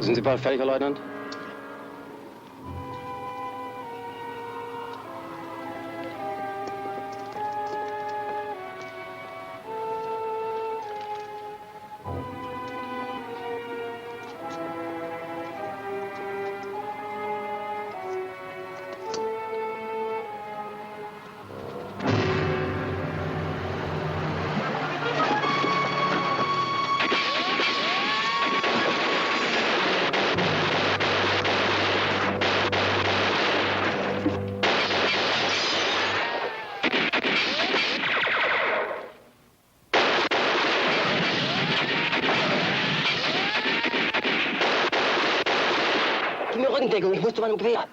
Sind Sie bald fertig, Herr Leutnant? Gib mir Rückendeckung, ich muss zu meinem Gewehr.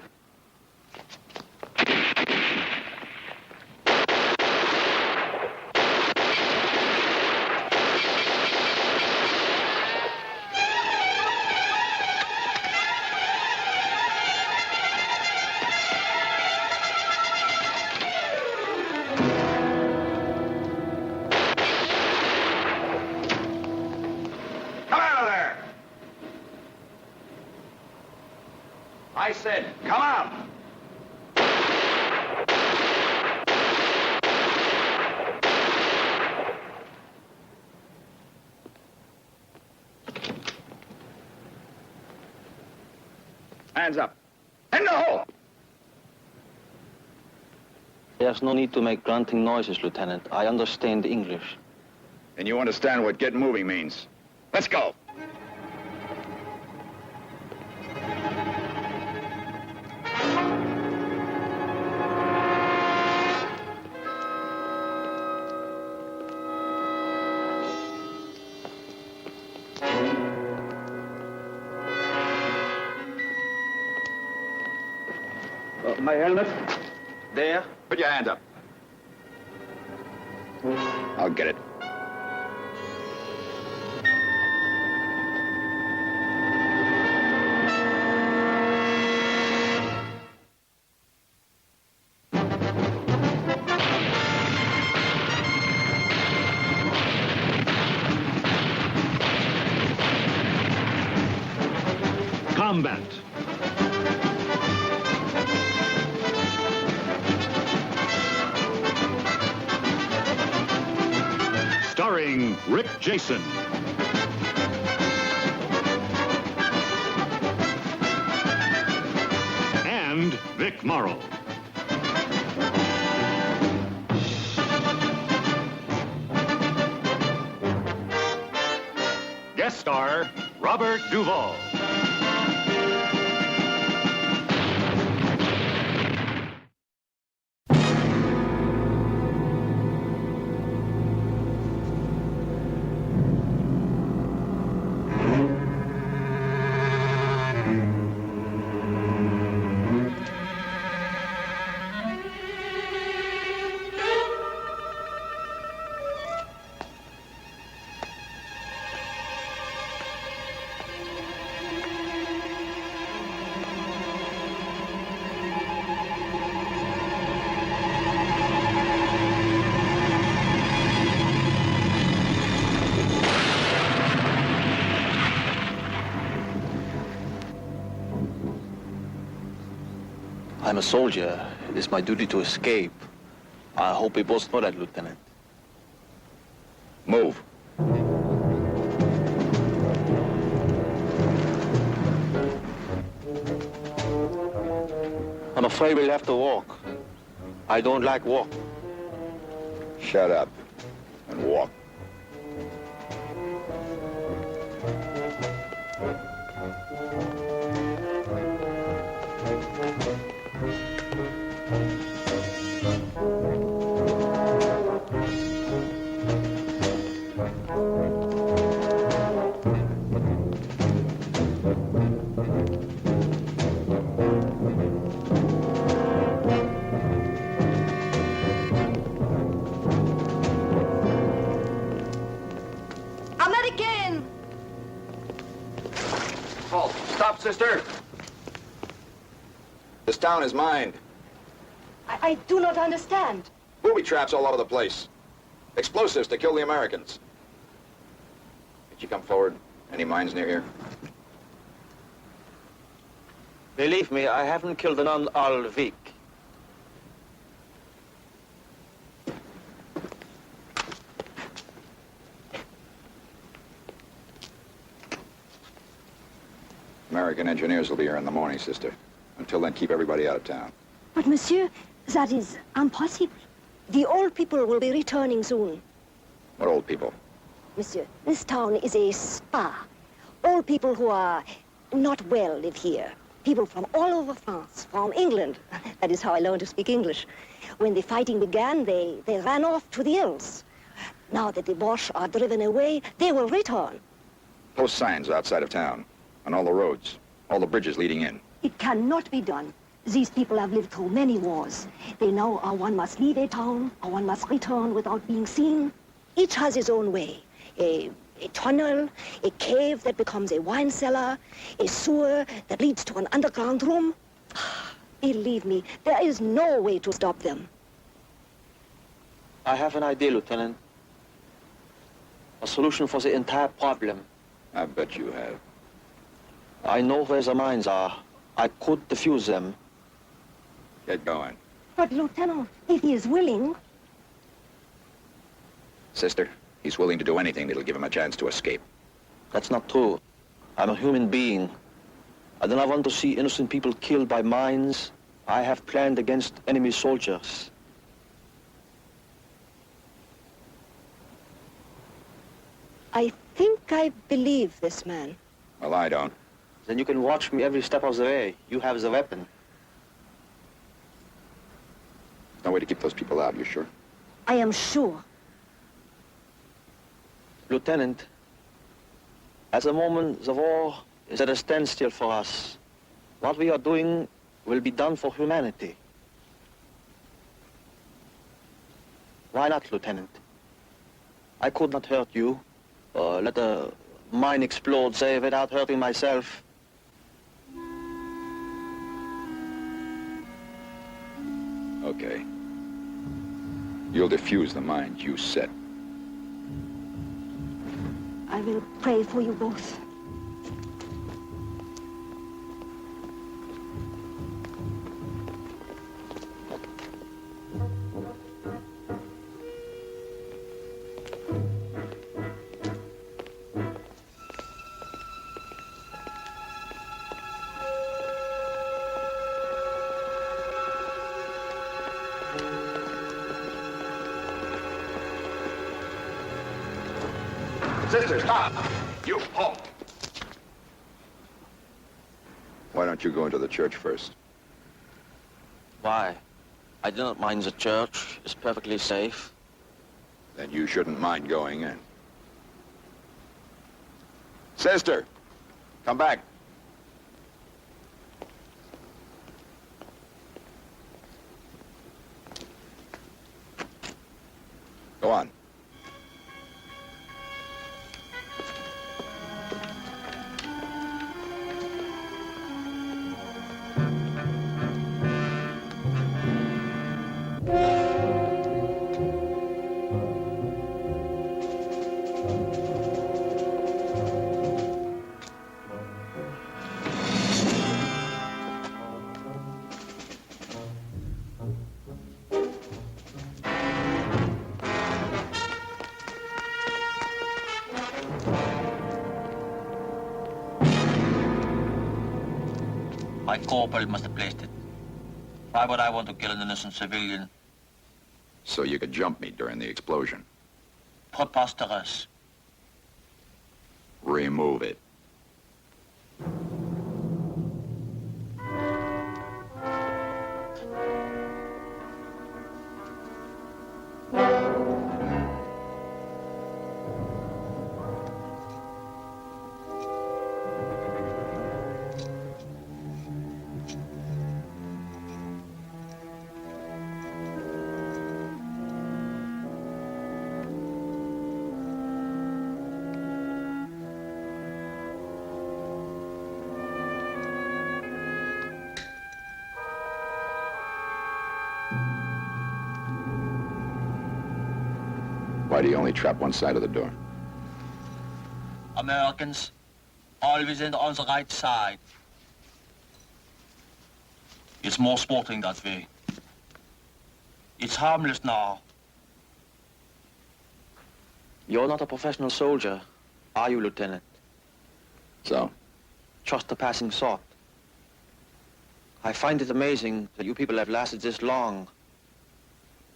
I said, come out! Hands up. In the hole! There's no need to make grunting noises, Lieutenant. I understand English. And you understand what get moving means. Let's go! My helmet? There? Put your hands up. I'll get it. Combat. Starring Rick Jason. And Vic Morrow. Guest star Robert Duvall. I'm a soldier. It is my duty to escape. I hope we both know that, Lieutenant. Move. I'm afraid we'll have to walk. I don't like walk. Shut up and walk. American! Halt. Stop, sister. This town is mine. I do not understand. Booby traps all over the place. Explosives to kill the Americans. Did you come forward? Any mines near here? Believe me, I haven't killed an nun all week. American engineers will be here in the morning, sister. Until then, keep everybody out of town. But, monsieur, that is impossible. The old people will be returning soon. What old people? Monsieur, this town is a spa. Old people who are not well live here. People from all over France, from England. That is how I learned to speak English. When the fighting began, they ran off to the hills. Now that the Boche are driven away, they will return. Post signs outside of town, on all the roads, all the bridges leading in. It cannot be done. These people have lived through many wars. They know how one must leave a town, how one must return without being seen. Each has his own way. A tunnel, a cave that becomes a wine cellar, a sewer that leads to an underground room. Believe me, there is no way to stop them. I have an idea, Lieutenant. A solution for the entire problem. I bet you have. I know where the mines are. I could defuse them. Get going. But, Lieutenant, if he is willing... Sister, he's willing to do anything that'll give him a chance to escape. That's not true. I'm a human being. I do not want to see innocent people killed by mines. I have planned against enemy soldiers. I think I believe this man. Well, I don't. Then you can watch me every step of the way. You have the weapon. No way to keep those people out, you sure? I am sure. Lieutenant, at the moment, the war is at a standstill for us. What we are doing will be done for humanity. Why not, Lieutenant? I could not hurt you, or let a mine explode, say, without hurting myself. Okay. You'll defuse the mines you set. I will pray for you both. Sister, stop! You halt! Why don't you go into the church first? Why? I do not mind the church. It's perfectly safe. Then you shouldn't mind going in. Sister, come back. Go on. My corporal must have placed it. Why would I want to kill an innocent civilian? So you could jump me during the explosion. Preposterous. Remove it. Why do you only trap one side of the door? Americans, always on the right side. It's more sporting that way. It's harmless now. You're not a professional soldier, are you, Lieutenant? So? Just a passing thought. I find it amazing that you people have lasted this long.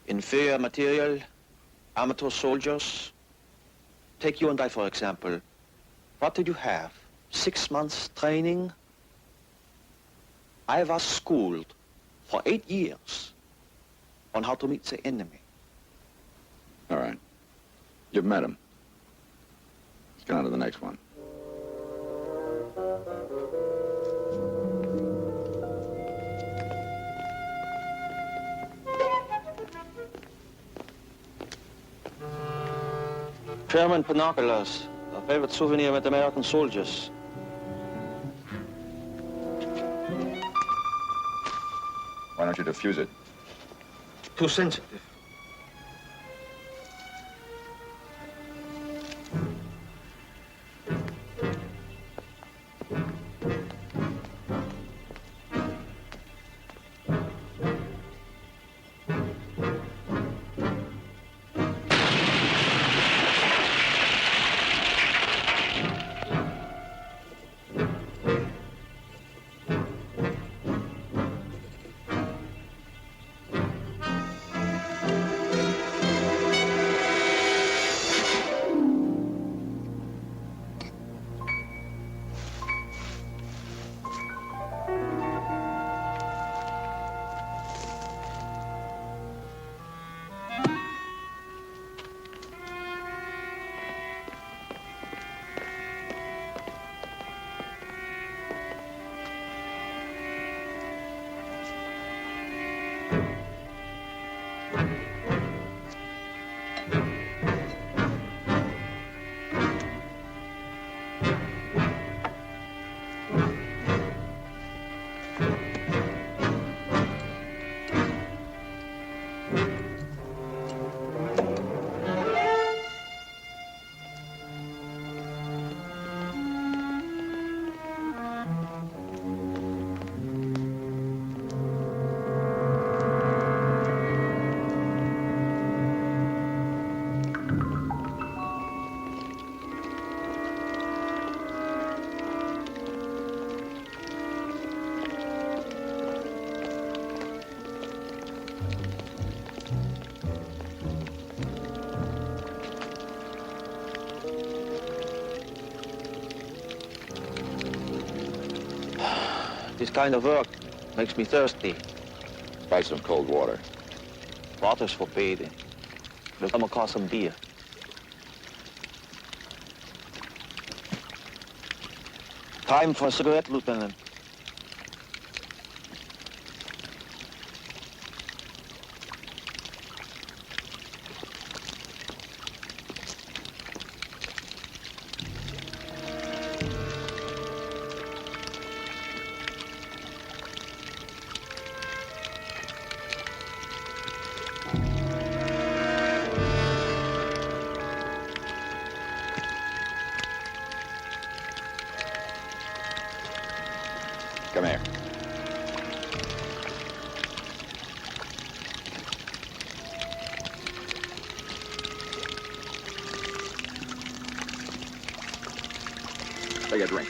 Inferior material, amateur soldiers. Take you and I, for example. What did you have? 6 months training? I was schooled for 8 years on how to meet the enemy. All right. You've met him. Let's get on to the next one. German binoculars, a favorite souvenir with American soldiers. Why don't you defuse it? Too sensitive. This kind of work makes me thirsty. Buy some cold water. Water's for bathing. We'll come across some beer. Time for a cigarette, Lieutenant. Come here. Take a drink.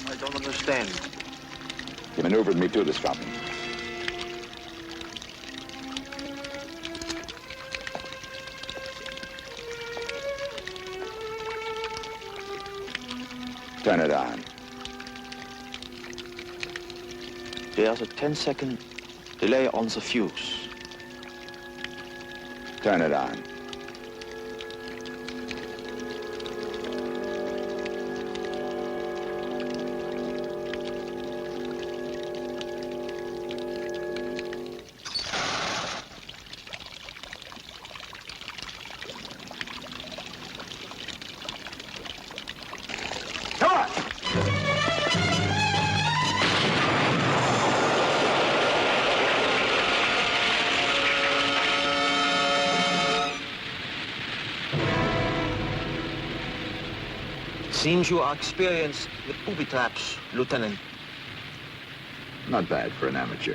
I don't understand. You maneuvered me to this fountain. Turn it on. There's a 10-second delay on the fuse. Turn it on. Come on! Seems you are experienced with booby traps, Lieutenant. Not bad for an amateur.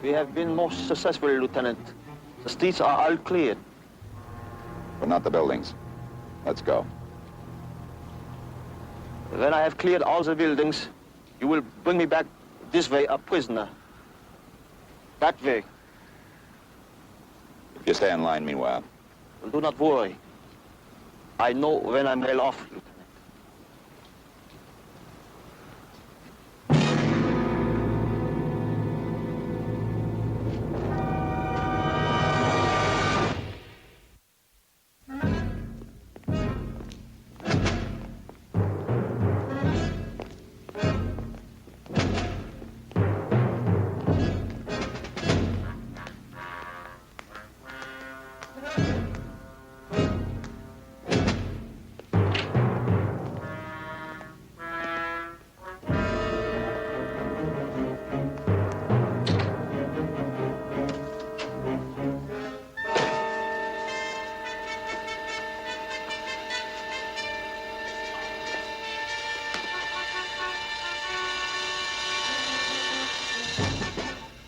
We have been most successful, Lieutenant. The streets are all cleared. But not the buildings. Let's go. When I have cleared all the buildings, you will bring me back this way a prisoner. That way. You stay in line meanwhile. Do not worry. I know when I'm well off, Lieutenant.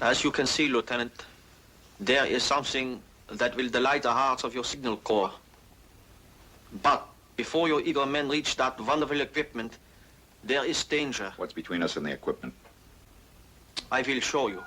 As you can see, Lieutenant, there is something that will delight the hearts of your signal corps. But before your eager men reach that wonderful equipment, there is danger. What's between us and the equipment? I will show you.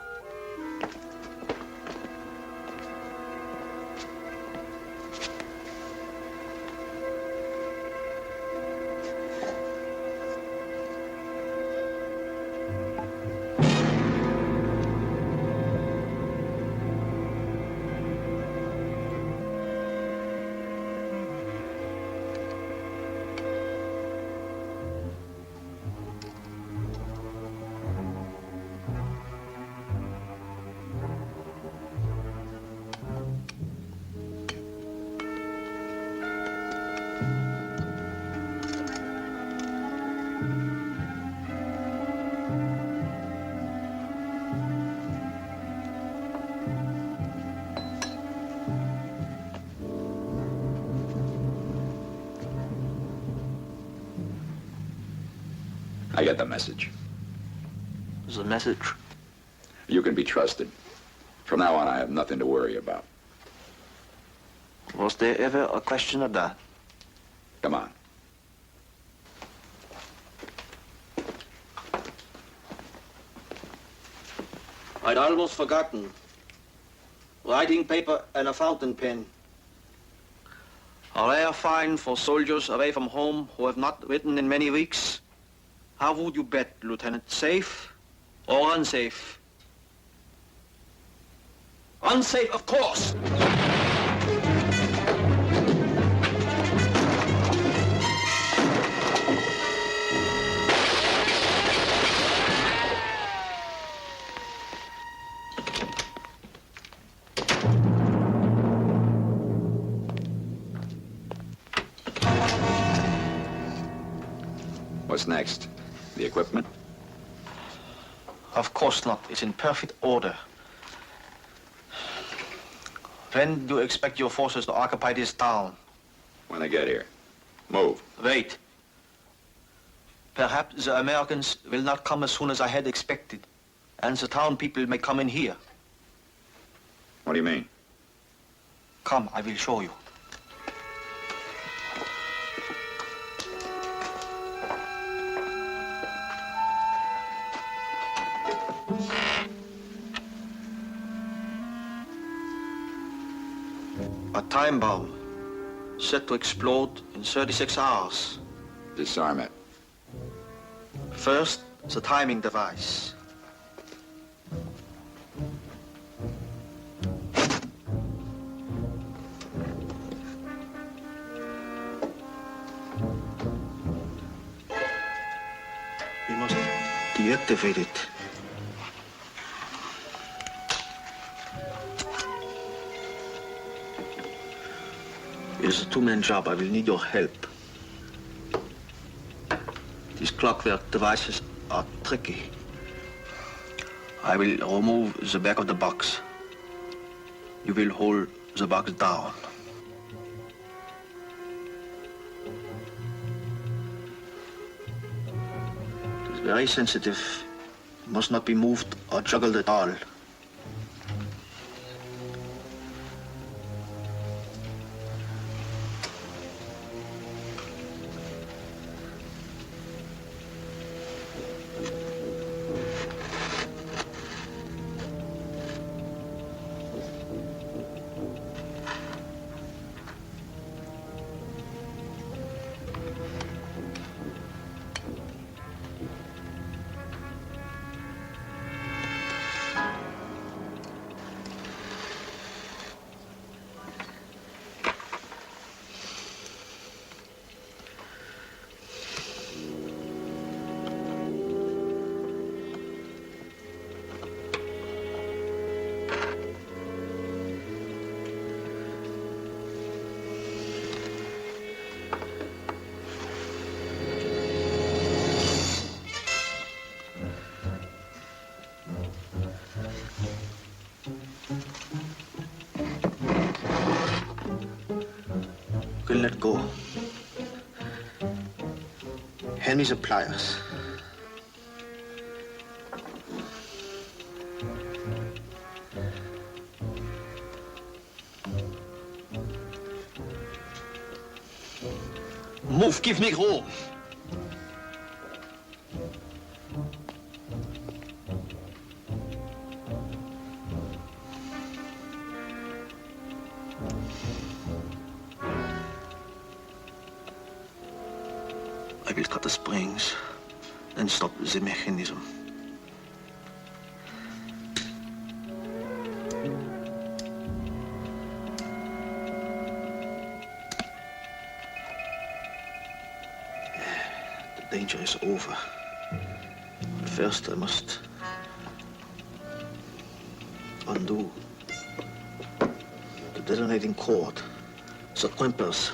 I get the message. The message? You can be trusted. From now on, I have nothing to worry about. Was there ever a question of that? Come on. I'd almost forgotten. Writing paper and a fountain pen. A rare find for soldiers away from home who have not written in many weeks. How would you bet, Lieutenant? Safe or unsafe? Unsafe, of course! What's next? The equipment? Of course not. It's in perfect order. When do you expect your forces to occupy this town? When they get here. Move. Wait. Perhaps the Americans will not come as soon as I had expected, and the town people may come in here. What do you mean? Come, I will show you. A time bomb set to explode in 36 hours. Disarm it. First, the timing device. We must deactivate it. It is a two-man job. I will need your help. These clockwork devices are tricky. I will remove the back of the box. You will hold the box down. It is very sensitive. It must not be moved or juggled at all. Let go. Hand me the pliers. Move, give me room. I will cut the springs and stop the mechanism. The danger is over. But first I must undo the detonating cord. The crimpers.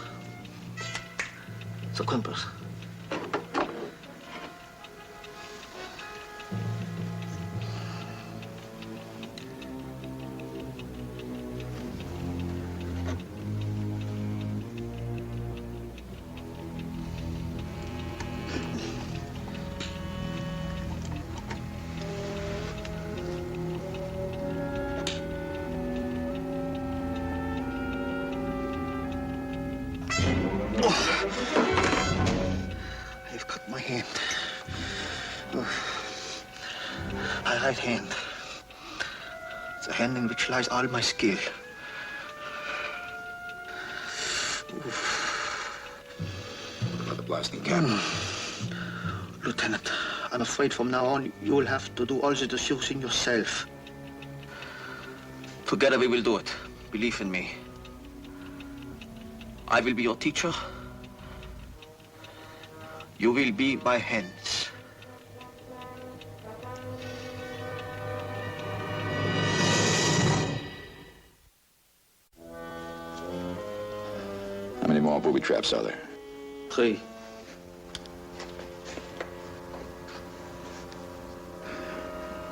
The crimpers. I've cut my hand. My right hand. The hand in which lies all my skill. What about the blasting cap? Lieutenant, I'm afraid from now on you will have to do all the disusing yourself. Together we will do it. Believe in me. I will be your teacher. You will be my hands. How many more booby traps are there? 3.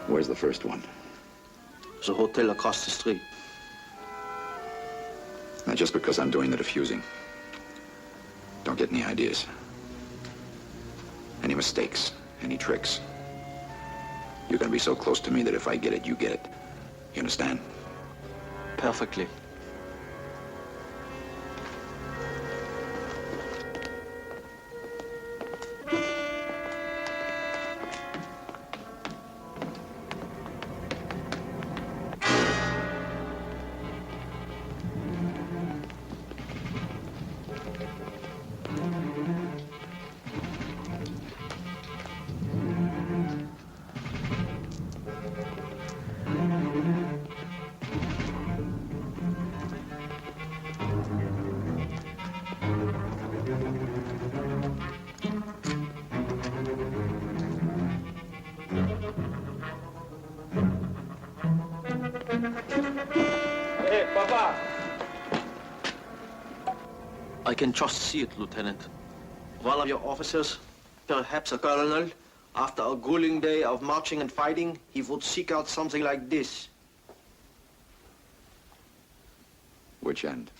Where's the first one? The hotel across the street. Not just because I'm doing the defusing. Don't get any ideas. Any mistakes, any tricks. You're gonna be so close to me that if I get it, you get it. You understand? Perfectly. I can just see it, Lieutenant. One of your officers, perhaps a colonel, after a grueling day of marching and fighting, he would seek out something like this. Which end?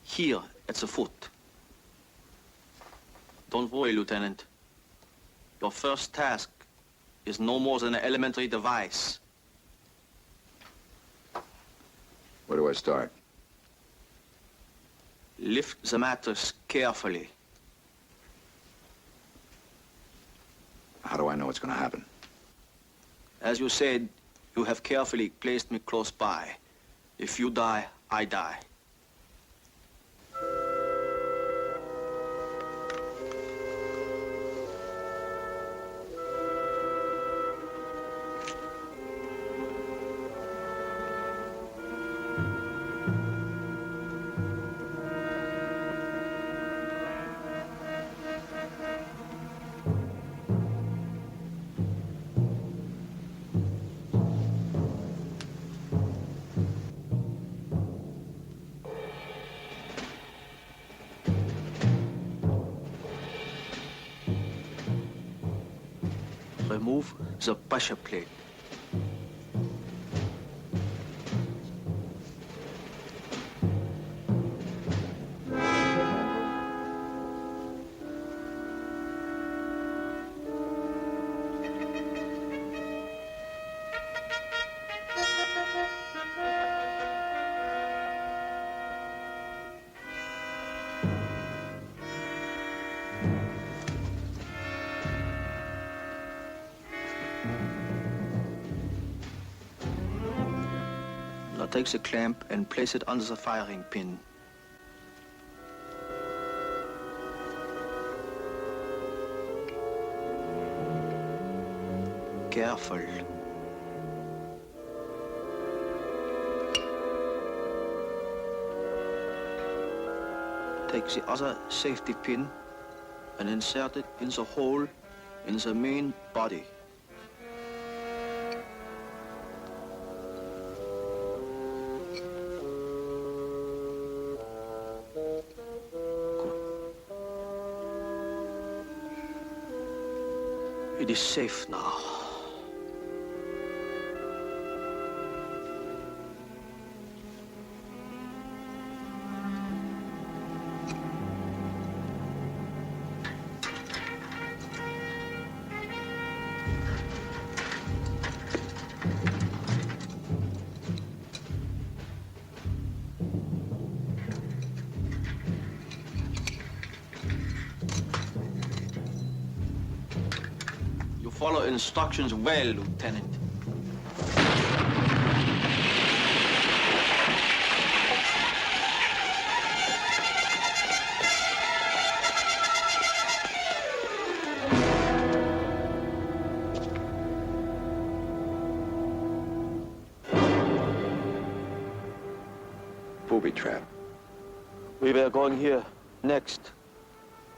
Here, at the foot. Don't worry, Lieutenant. Your first task is no more than an elementary device. Where do I start? Lift the mattress carefully. How do I know it's going to happen? As you said, you have carefully placed me close by. If you die, I die. Remove the pressure plate. Now take the clamp and place it under the firing pin. Careful. Take the other safety pin and insert it in the hole in the main body. It is safe now. Follow instructions well, Lieutenant. Booby trap. We were going here next.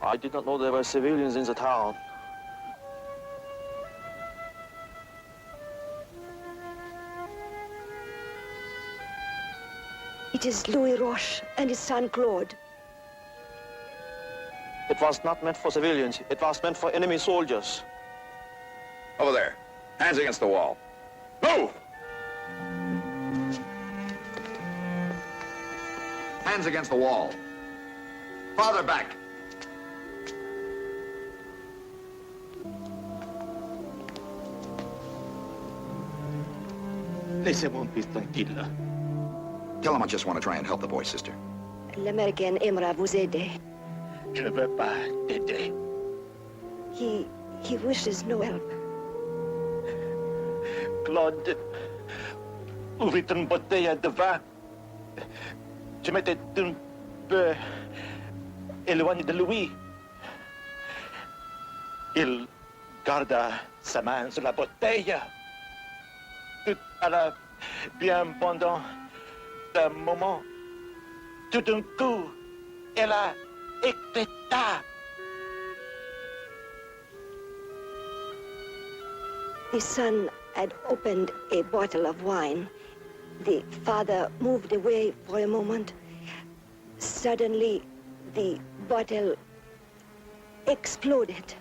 I did not know there were civilians in the town. It is Louis Roche and his son Claude. It was not meant for civilians. It was meant for enemy soldiers. Over there. Hands against the wall. Move! Hands against the wall. Farther back. Laissez-moi un peu tranquille. Tell him I just want to try and help the boy, sister. L'Américain aimera vous aider. Je ne veux pas t'aider. He wishes no help. Claude, ouvrit une bouteille de vin. Je m'étais un peu éloigné de lui. Il garda sa main sur la bouteille. Tout à la bien pendant un moment, tout d'un coup, elle a éclaté. The son had opened a bottle of wine. The father moved away for a moment. Suddenly, The bottle exploded.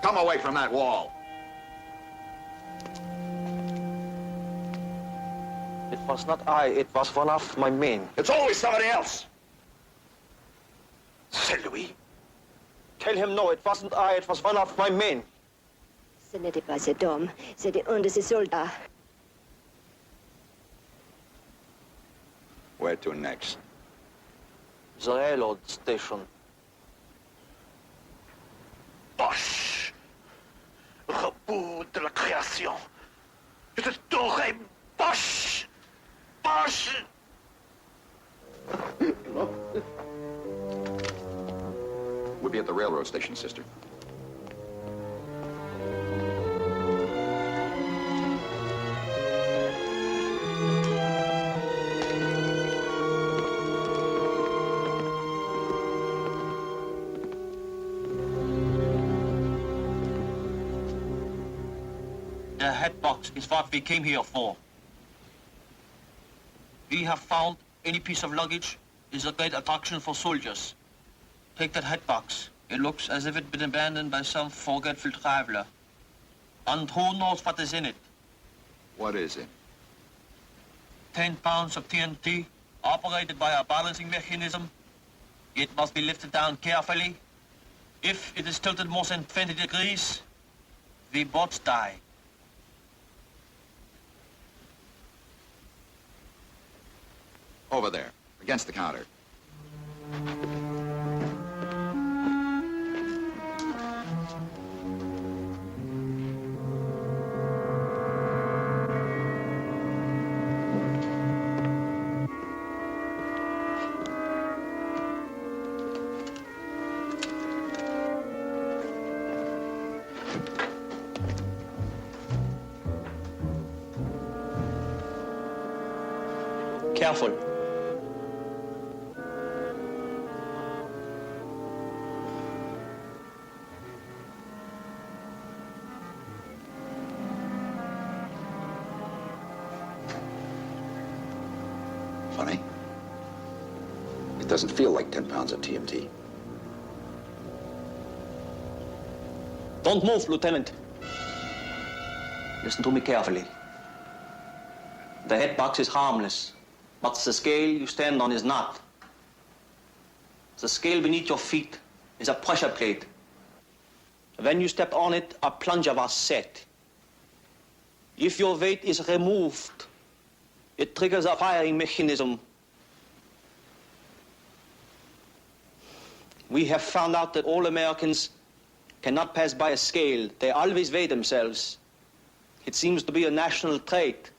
Come away from that wall. It was not I, it was one of my men. It's always somebody else. C'est lui. Tell him no, it wasn't I, it was one of my men. Ce n'était pas cet homme, c'était un de ses soldats. Where to next? The railroad station. Bosch. Rebout de la création. Je te t'aurai, Bosch. Bosch. We'll be at the railroad station, sister. The head box is what we came here for. We have found any piece of luggage is a great attraction for soldiers. Take that head box. It looks as if it had been abandoned by some forgetful traveler. And who knows what is in it? What is it? 10 pounds of TNT, operated by a balancing mechanism. It must be lifted down carefully. If it is tilted more than 20 degrees, the bots die. Over there, against the counter. Careful. Funny. It doesn't feel like 10 pounds of TNT. Don't move, Lieutenant. Listen to me carefully. The head box is harmless, but the scale you stand on is not. The scale beneath your feet is a pressure plate. When you step on it, a plunger was set. If your weight is removed, it triggers a firing mechanism. We have found out that all Americans cannot pass by a scale. They always weigh themselves. It seems to be a national trait.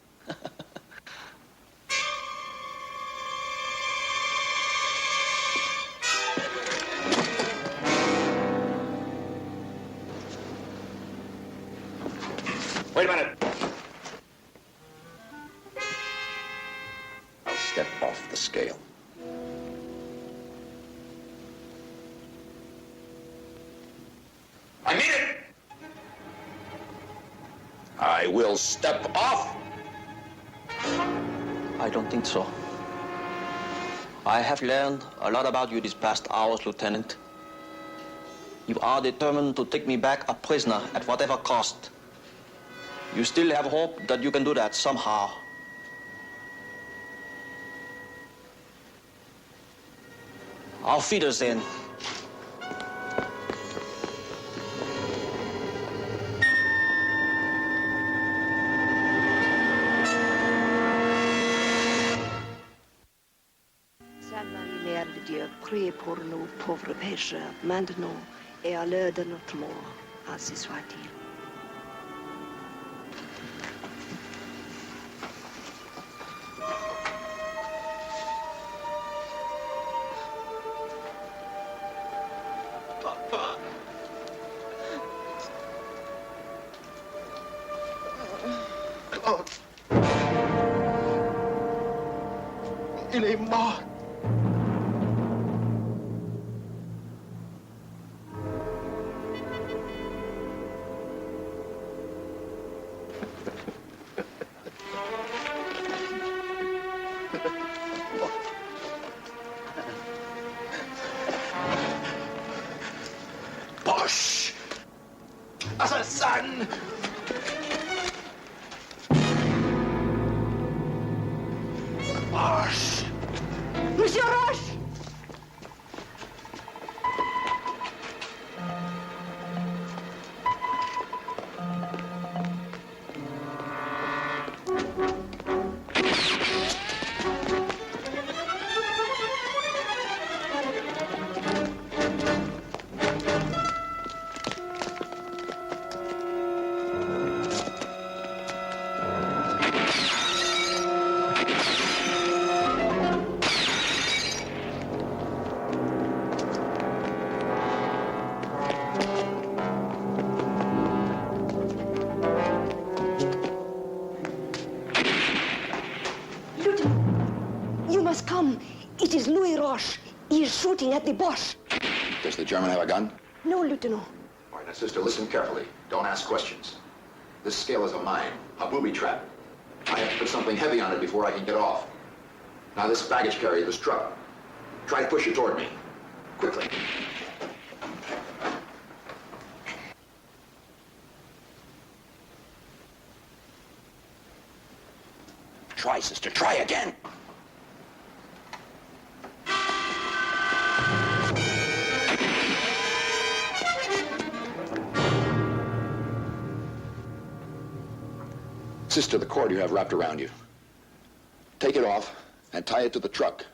Wait a minute. I'll step off the scale. I mean it! I will step off. I don't think so. I have learned a lot about you these past hours, Lieutenant. You are determined to take me back a prisoner at whatever cost. You still have hope that you can do that somehow. Auf Wiedersehen. Sainte Marie, Mère de Dieu, priez pour nous pauvres pécheurs, maintenant et à l'heure de notre mort. Ainsi soit-il. Il est mort. Roche! Assassin! Roche! Monsieur Roche! You must come. It is Louis Roche. He is shooting at the Boche. Does the German have a gun? No, Lieutenant. All right, now, sister, listen carefully. Don't ask questions. This scale is a mine, a booby trap. I have to put something heavy on it before I can get off. Now, this baggage carrier, this truck, try to push it toward me. Quickly. Try, sister, try again. Sister, the cord you have wrapped around you. Take it off and tie it to the truck.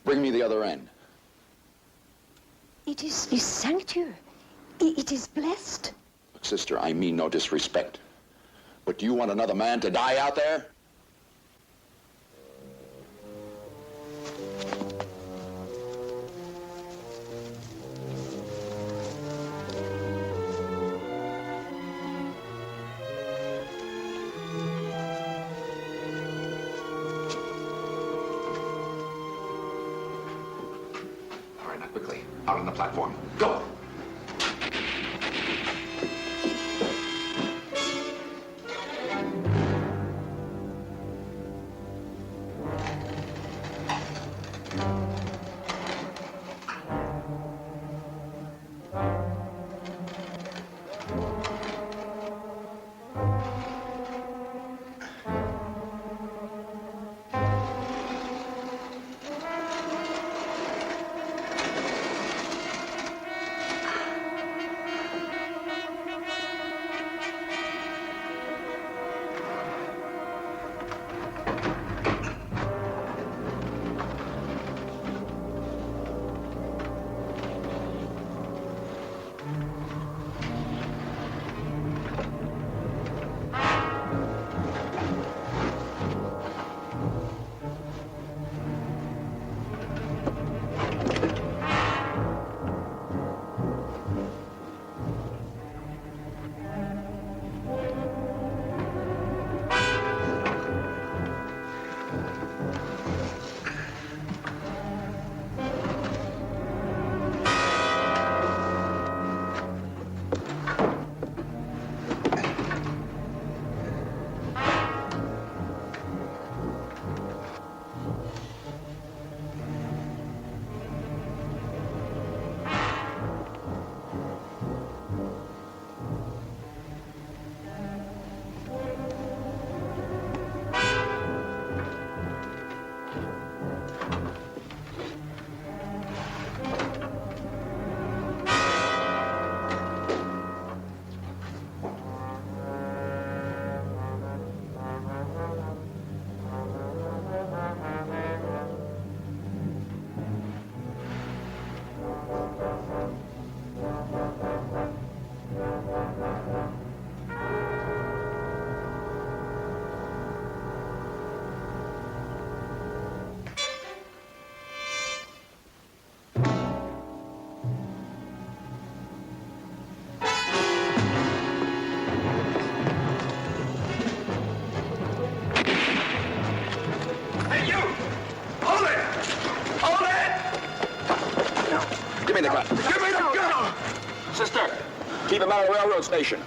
Bring me the other end. It is sanctuary. It is blessed. Look, sister, I mean no disrespect. But do you want another man to die out there? All right, now quickly, out on the platform. Go! Give me the gun. Give me the gun! Sister, keep him out of the railroad station.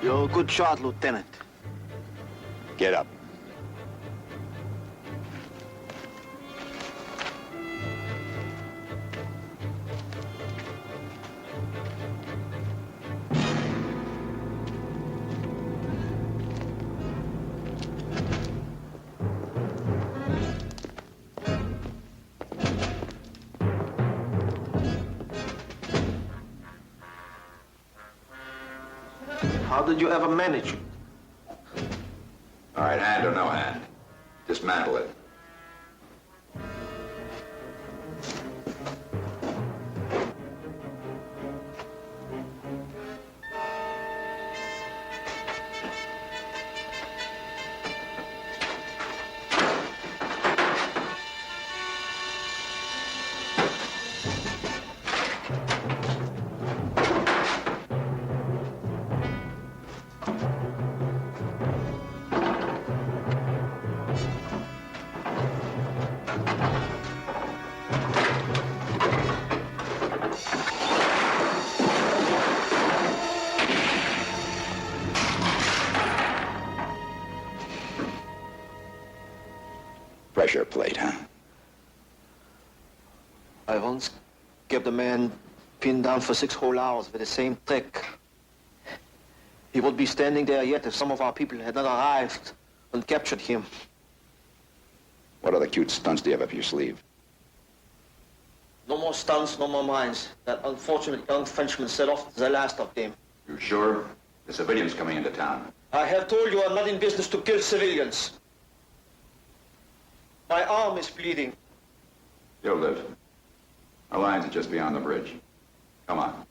You're a good shot, Lieutenant. Get up. How did you ever manage it? All right, hand or no hand? Dismantle it. Pressure plate, huh? I once kept a man pinned down for 6 whole hours with the same trick. He would be standing there yet if some of our people had not arrived and captured him. What other cute stunts do you have up your sleeve? No more stunts, no more mines. That unfortunate young Frenchman set off the last of them. You sure? The civilians coming into town. I have told you I'm not in business to kill civilians. My arm is bleeding. You'll live. Our lines are just beyond the bridge. Come on.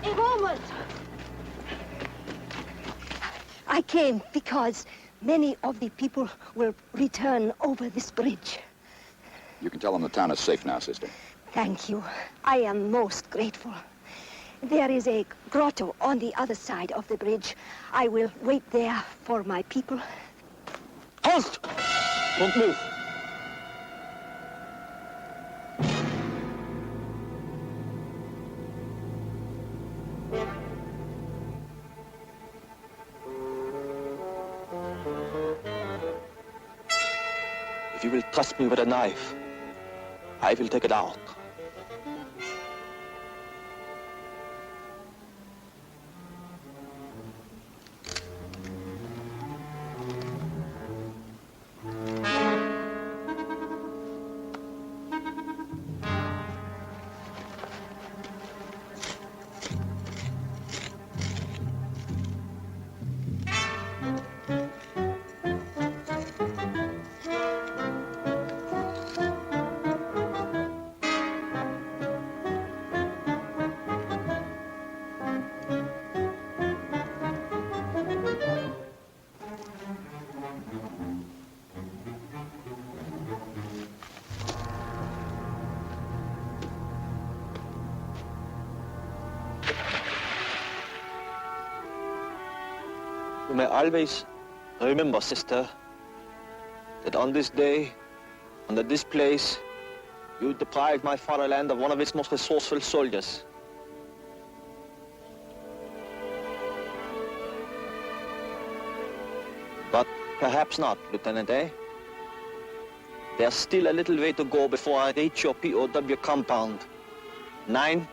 A moment! I came because many of the people will return over this bridge. You can tell them the town is safe now, sister. Thank you. I am most grateful. There is a grotto on the other side of the bridge. I will wait there for my people. Halt! Don't move. If you will trust me with a knife, I will take it out. You may always remember, sister, that on this day, under this place, you deprived my fatherland of one of its most resourceful soldiers. But perhaps not, Lieutenant, eh? There's still a little way to go before I reach your POW compound. 9.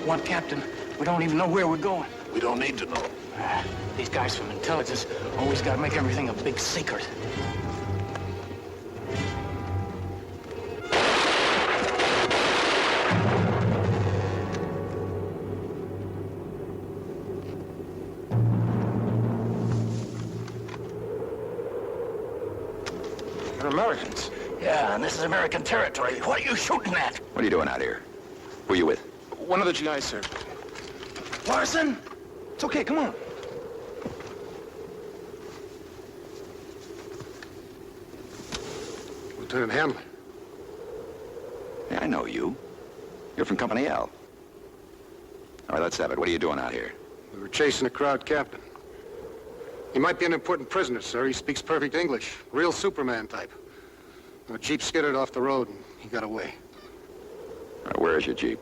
Want, Captain? We don't even know where we're going. We don't need to know. These guys from intelligence always got to make everything a big secret. They're Americans. Yeah, and this is American territory. What are you shooting at? What are you doing out here? Who are you with? One of the GIs, sir. Larson? It's okay, come on. Lieutenant Hanley. Yeah, I know you. You're from Company L. All right, let's have it. What are you doing out here? We were chasing a crowd captain. He might be an important prisoner, sir. He speaks perfect English. Real Superman type. A jeep skidded off the road and he got away. All right, where is your Jeep?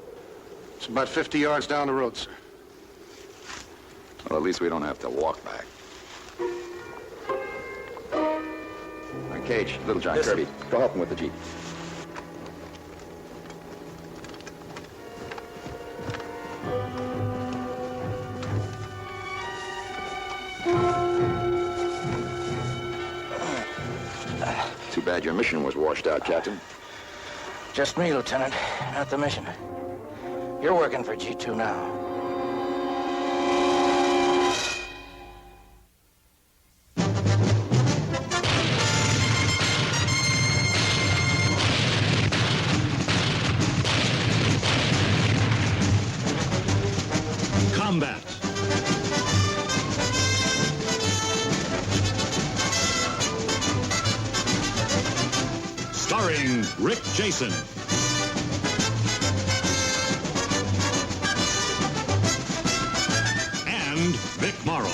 It's about 50 yards down the road, sir. Well, at least we don't have to walk back. All right, Cage, Little John, Yes, sir. Kirby, go help him with the Jeep. Too bad your mission was washed out, Captain. Just me, Lieutenant, not the mission. You're working for G2 now. Combat. Starring Rick Jason. And Vic Morrow.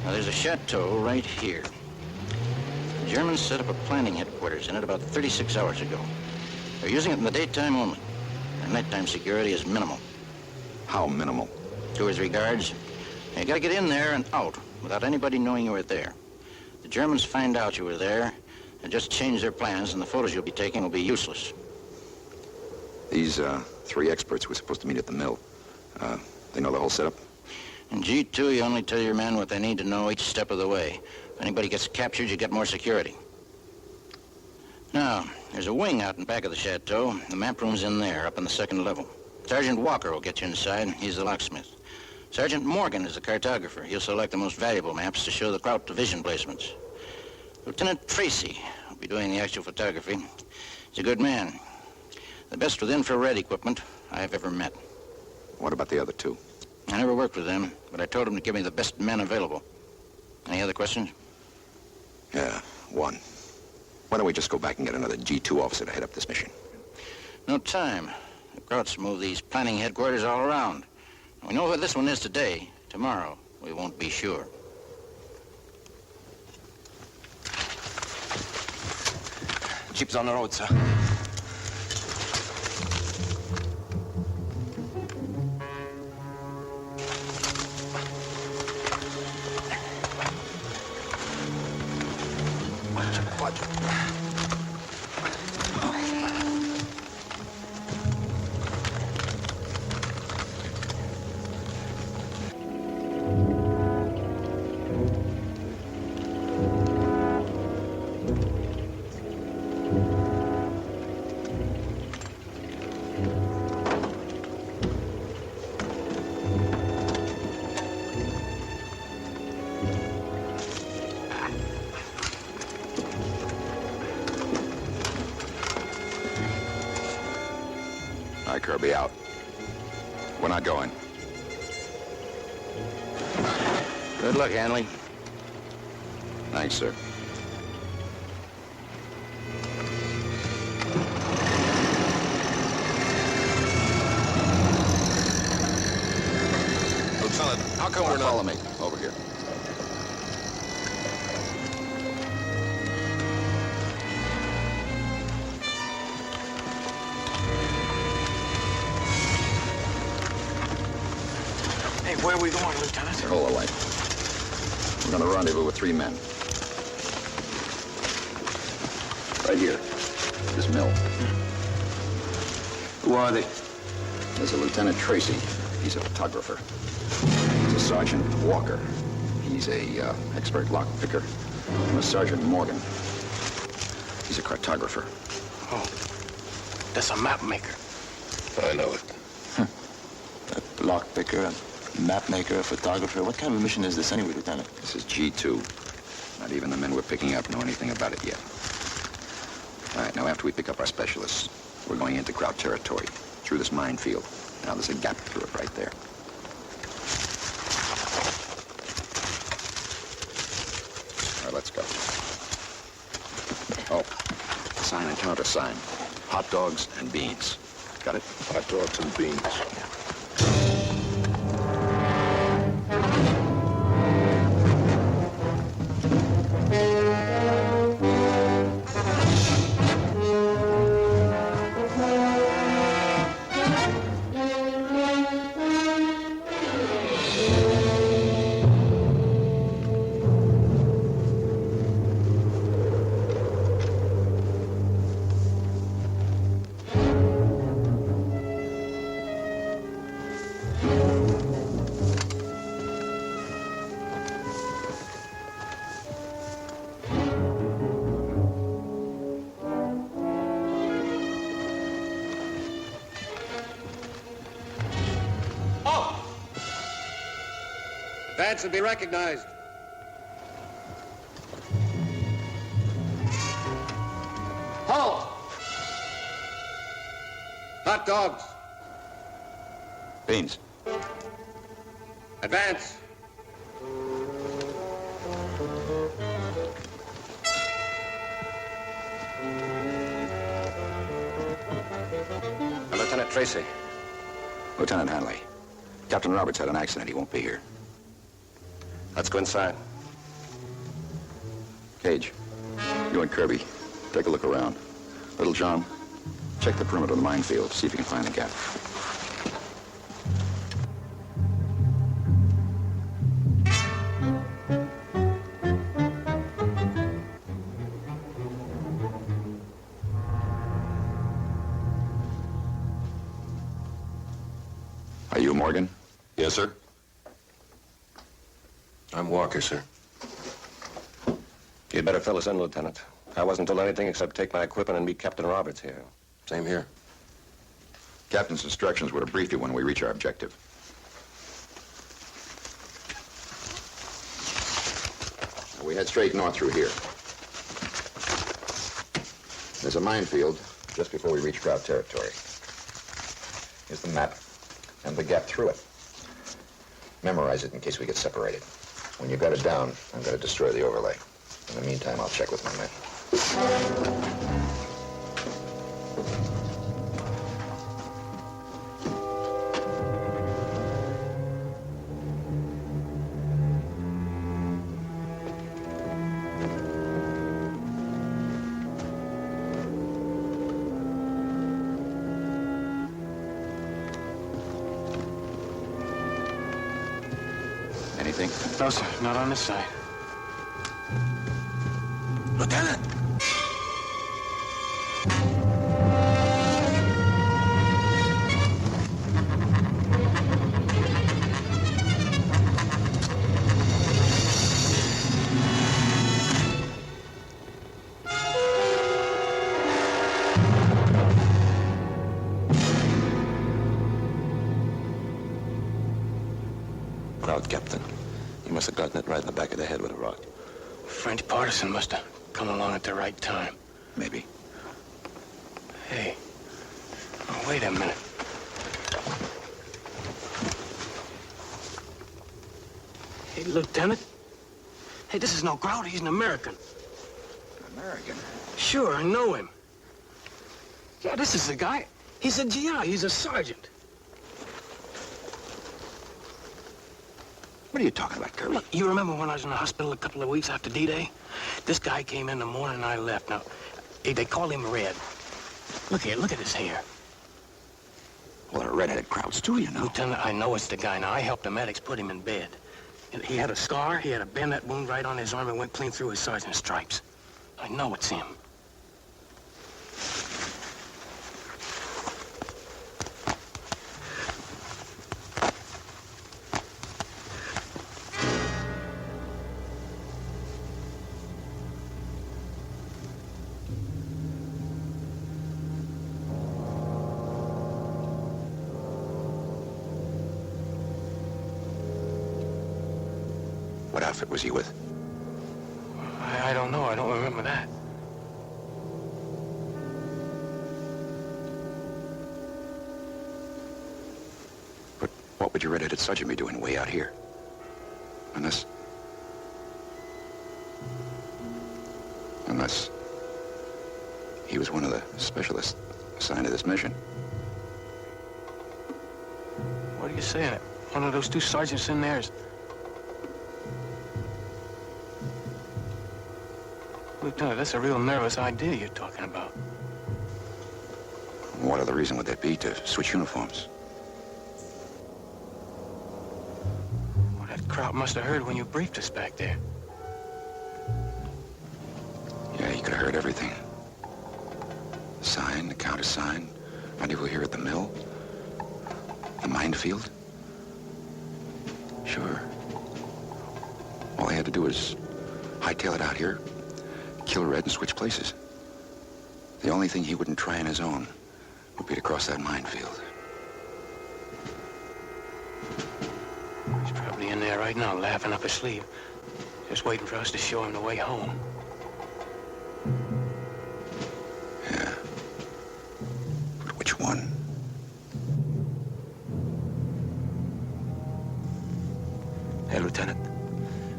Now, there's a chateau right here. The Germans set up a planning headquarters in it about 36 hours ago. They're using it in the daytime only. Their nighttime security is minimal. How minimal? 2 or 3 guards. You gotta get in there and out without anybody knowing you were there. The Germans find out you were there and just change their plans, and the photos you'll be taking will be useless. These, 3 experts were supposed to meet at the mill. They know the whole setup? In G2, you only tell your men what they need to know each step of the way. If anybody gets captured, you get more security. Now, there's a wing out in back of the chateau. The map room's in there, up on the 2nd level. Sergeant Walker will get you inside. He's the locksmith. Sergeant Morgan is the cartographer. He'll select the most valuable maps to show the Kraut division placements. Lieutenant Tracy will be doing the actual photography. He's a good man. The best with infrared equipment I've ever met. What about the other 2? I never worked with them, but I told them to give me the best men available. Any other questions? Yeah, 1. Why don't we just go back and get another G2 officer to head up this mission? No time. The Krauts move these planning headquarters all around. We know where this one is today. Tomorrow, we won't be sure. Jeep's on the road, sir. All right, Kirby, out. We're not going. Good luck, Hanley. Thanks, sir. Lieutenant, how come we're not... Follow me. Over here. Hey, where are we going, Lieutenant? Hold the light. We're going to rendezvous with 3 men. Right here. This mill. Who are they? There's a Lieutenant Tracy. He's a photographer. There's a Sergeant Walker. He's a expert lock picker. And a Sergeant Morgan. He's a cartographer. Oh, that's a map maker. I know it. A lock picker, a map maker, a photographer. What kind of a mission is this anyway, Lieutenant? This is G2. Not even the men we're picking up know anything about it yet. All right, now after we pick up our specialists, we're going into Kraut territory, through this minefield. Now there's a gap through it right there. All right, let's go. Oh, sign and countersign. Hot dogs and beans. Got it? Hot dogs and beans. Advance and be recognized. Halt! Hot dogs. Beans. Advance. Lieutenant Tracy. Lieutenant Hanley. Captain Roberts had an accident. He won't be here. Let's go inside. Cage, you and Kirby, take a look around. Little John, check the perimeter of the minefield. See if you can find the gap. Are you Morgan? Yes, sir. I'm Walker, sir. You'd better fill us in, Lieutenant. I wasn't told anything except take my equipment and meet Captain Roberts here. Same here. Captain's instructions were to brief you when we reach our objective. We head straight north through here. There's a minefield just before we reach Kraut territory. Here's the map and the gap through it. Memorize it in case we get separated. When you got it down, I'm going to destroy the overlay. In the meantime, I'll check with my men. Anything? No, sir, not on this side. Lieutenant! Proud Captain. You must have gotten it right in the back of the head with a rock. French partisan must have come along at the right time. Maybe. Hey, oh, wait a minute. Hey, Lieutenant. Hey, this is no grouch. He's an American. American? Sure, I know him. Yeah, this is the guy. He's a GI. He's a sergeant. What are you talking about, Kirby? Look, you remember when I was in the hospital a couple of weeks after D-Day? This guy came in the morning and I left. Now, they call him Red. Look here, look at his hair. Well, there are redheaded crowds, too, you know. Lieutenant, I know it's the guy. Now, I helped the medics put him in bed. And he had a scar, he had a bayonet wound right on his arm and went clean through his sergeant's stripes. I know it's him. What outfit was he with? I don't know. I don't remember that. But what would your redheaded sergeant be doing way out here? Unless he was one of the specialists assigned to this mission. What are you saying? One of those two sergeants in there is... Lieutenant, that's a real nervous idea you're talking about. What other reason would that be to switch uniforms? Well, that crowd must have heard when you briefed us back there. Yeah, he could have heard everything. The sign, the countersign, rendezvous here at the mill, the minefield. Sure. All they had to do was hightail it out here, kill Red, and switch places. The only thing he wouldn't try on his own would be to cross that minefield. He's probably in there right now, laughing up his sleeve, just waiting for us to show him the way home. Yeah. But which one? Hey, Lieutenant,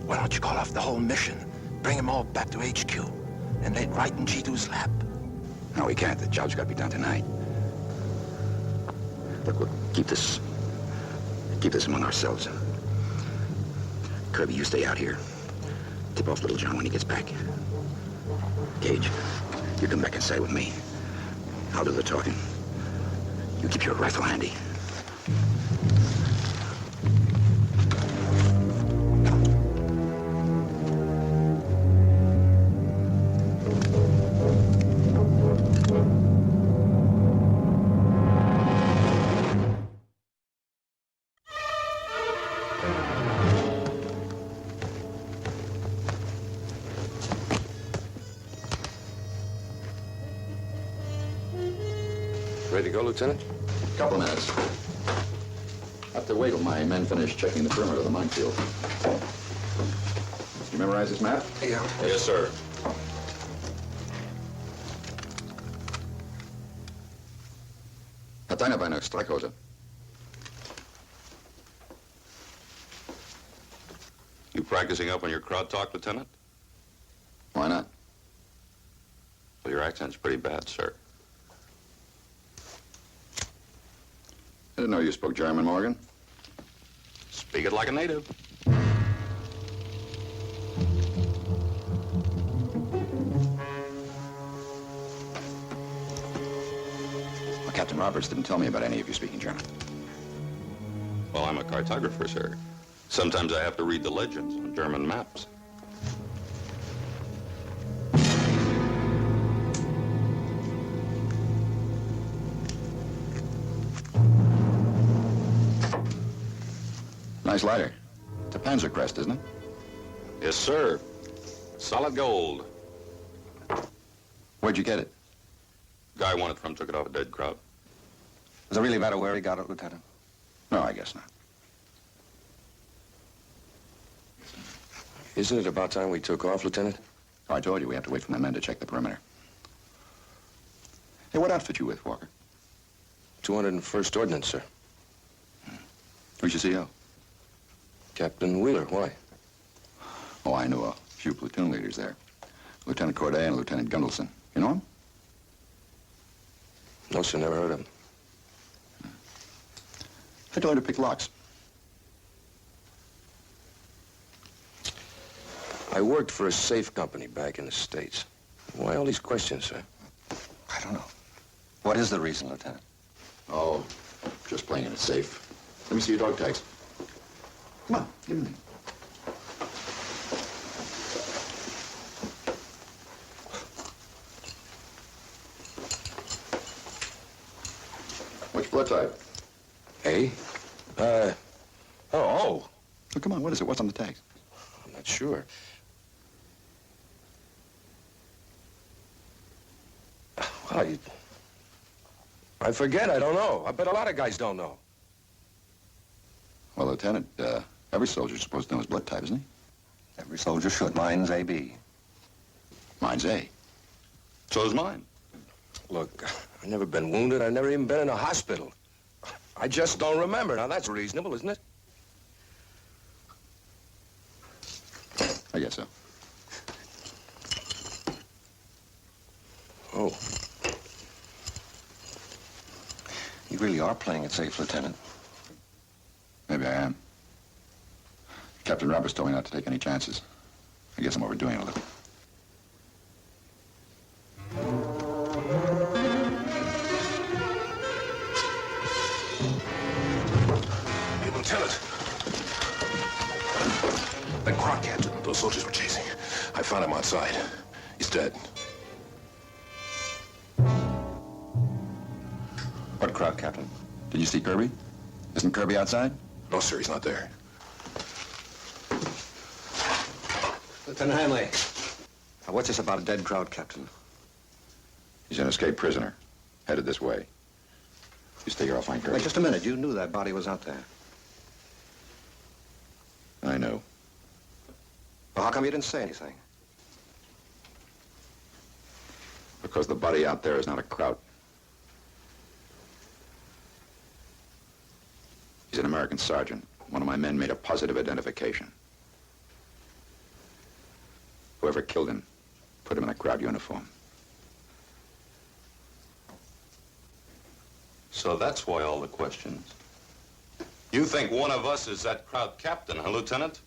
why don't you call off the whole mission? Bring them all back to HQ, and lay right in G2's lap. No, we can't. The job's got to be done tonight. Look, we'll keep this among ourselves. Kirby, you stay out here. Tip off Little John when he gets back. Gage, you come back inside with me. I'll do the talking. You keep your rifle handy. Ready to go, Lieutenant? Couple of minutes. Have to wait till my men finish checking the perimeter of the minefield. You memorize this map? Yeah. Yes, sir. Hat einer bei einer Streichhose? You practicing up on your crowd talk, Lieutenant? Why not? Well, your accent's pretty bad, sir. I didn't know you spoke German, Morgan. Speak it like a native. Well, Captain Roberts didn't tell me about any of you speaking German. Well, I'm a cartographer, sir. Sometimes I have to read the legends on German maps. Nice lighter. It's a Panzer Crest, isn't it? Yes, sir. Solid gold. Where'd you get it? Guy I wanted from took it off a dead crowd. Does it really matter where he got it, Lieutenant? No, I guess not. Isn't it about time we took off, Lieutenant? Oh, I told you we have to wait for my men to check the perimeter. Hey, what outfit you with, Walker? 201st Ordnance, sir. Who's your CO? Captain Wheeler, why? Oh, I knew a few platoon leaders there. Lieutenant Corday and Lieutenant Gundelson. You know him? No, sir, never heard of him. How'd you learn to pick locks? I worked for a safe company back in the States. Why all these questions, sir? I don't know. What is the reason, Lieutenant? Oh, just playing it safe. Let me see your dog tags. Come on, give me. Which blood type? A? Oh. Oh, come on, what is it? What's on the tags? I'm not sure. Well, I forget. I don't know. I bet a lot of guys don't know. Well, Lieutenant, every soldier's supposed to know his blood type, isn't he? Every soldier should. Mine's AB. Mine's A. So's mine. Look, I've never been wounded. I've never even been in a hospital. I just don't remember. Now, that's reasonable, isn't it? I guess so. Oh. You really are playing it safe, Lieutenant. Maybe I am. Captain Roberts told me not to take any chances. I guess I'm overdoing it a little. Hey, Lieutenant. That Croc captain those soldiers were chasing. I found him outside. He's dead. What Croc, Captain? Did you see Kirby? Isn't Kirby outside? No, sir, he's not there. Lieutenant Hanley. Now, what's this about a dead crowd, Captain? He's an escaped prisoner. Headed this way. You stay here, I'll find Kirby. Wait, just a minute. You knew that body was out there. I know. Well, how come you didn't say anything? Because the body out there is not a Kraut. He's an American sergeant. One of my men made a positive identification. Whoever killed him put him in a Kraut uniform. So that's why all the questions. You think one of us is that Kraut captain, huh, Lieutenant?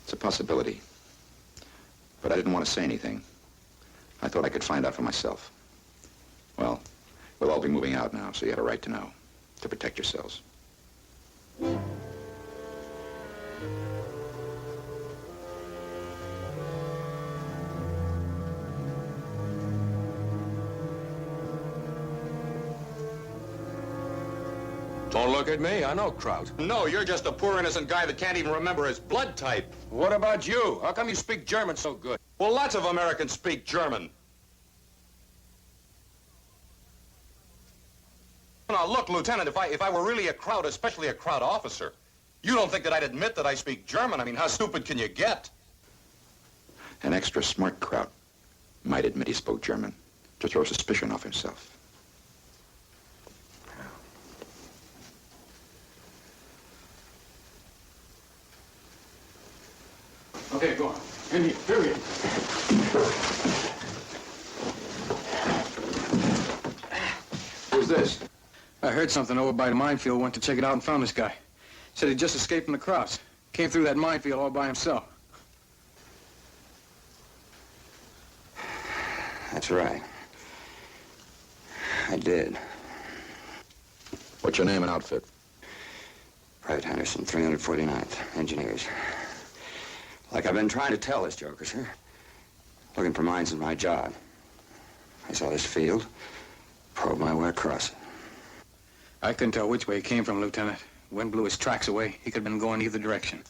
It's a possibility. But I didn't want to say anything. I thought I could find out for myself. Well, we'll all be moving out now, so you had a right to know, to protect yourselves. Don't look at me. I know Kraut. No, you're just a poor innocent guy that can't even remember his blood type. What about you? How come you speak German so good? Well, lots of Americans speak German. Now, look, Lieutenant, if I were really a Kraut, especially a Kraut officer, you don't think that I'd admit that I speak German? I mean, how stupid can you get? An extra smart Kraut might admit he spoke German to throw suspicion off himself. Okay, go on. In here, period. Who's this? I heard something over by the minefield, went to check it out and found this guy. Said he just escaped from the Krauts. Came through that minefield all by himself. That's right. I did. What's your name and outfit? Private Henderson, 349th, Engineers. Like I've been trying to tell this joker, sir. Looking for mines is my job. I saw this field, probed my way across it. I couldn't tell which way he came from, Lieutenant. Wind blew his tracks away. He could have been going either direction.